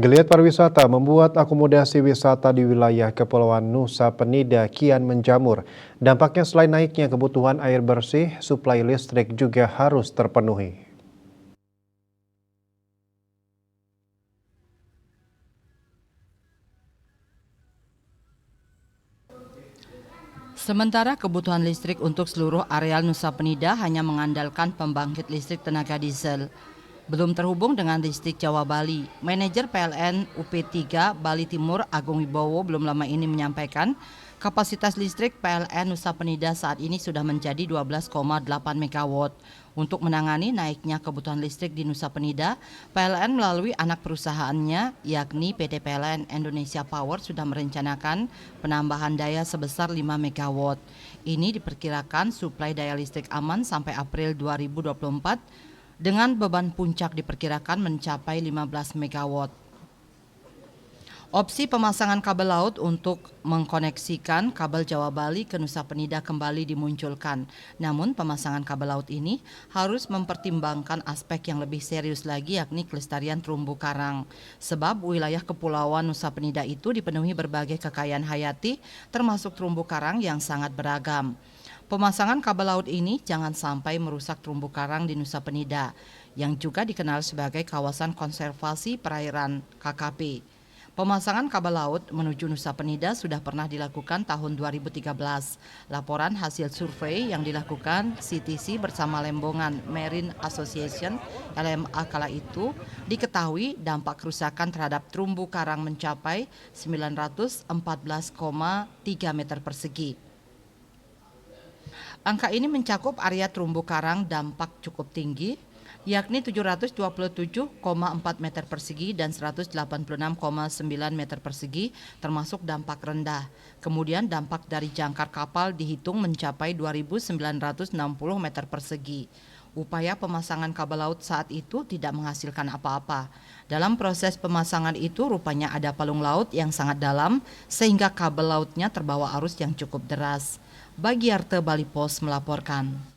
Geliat pariwisata membuat akomodasi wisata di wilayah Kepulauan Nusa Penida kian menjamur. Dampaknya selain naiknya kebutuhan air bersih, suplai listrik juga harus terpenuhi. Sementara kebutuhan listrik untuk seluruh areal Nusa Penida hanya mengandalkan pembangkit listrik tenaga diesel. Belum terhubung dengan listrik Jawa Bali. Manajer PLN UP3 Bali Timur Agung Wibowo belum lama ini menyampaikan kapasitas listrik PLN Nusa Penida saat ini sudah menjadi 12,8 MW. Untuk menangani naiknya kebutuhan listrik di Nusa Penida, PLN melalui anak perusahaannya yakni PT PLN Indonesia Power sudah merencanakan penambahan daya sebesar 5 MW. Ini diperkirakan suplai daya listrik aman sampai April 2024 dengan beban puncak diperkirakan mencapai 15 MW. Opsi pemasangan kabel laut untuk mengkoneksikan kabel Jawa Bali ke Nusa Penida kembali dimunculkan. Namun pemasangan kabel laut ini harus mempertimbangkan aspek yang lebih serius lagi yakni kelestarian terumbu karang. Sebab wilayah Kepulauan Nusa Penida itu dipenuhi berbagai kekayaan hayati termasuk terumbu karang yang sangat beragam. Pemasangan kabel laut ini jangan sampai merusak terumbu karang di Nusa Penida yang juga dikenal sebagai kawasan konservasi perairan KKP. Pemasangan kabel laut menuju Nusa Penida sudah pernah dilakukan tahun 2013. Laporan hasil survei yang dilakukan CTC bersama Lembongan Marine Association LMA kala itu diketahui dampak kerusakan terhadap terumbu karang mencapai 914,3 meter persegi. Angka ini mencakup area terumbu karang dampak cukup tinggi, yakni 727,4 meter persegi dan 186,9 meter persegi termasuk dampak rendah. Kemudian dampak dari jangkar kapal dihitung mencapai 2.960 meter persegi. Upaya pemasangan kabel laut saat itu tidak menghasilkan apa-apa. Dalam proses pemasangan itu rupanya ada palung laut yang sangat dalam sehingga kabel lautnya terbawa arus yang cukup deras. Bagiarte Bali Pos melaporkan.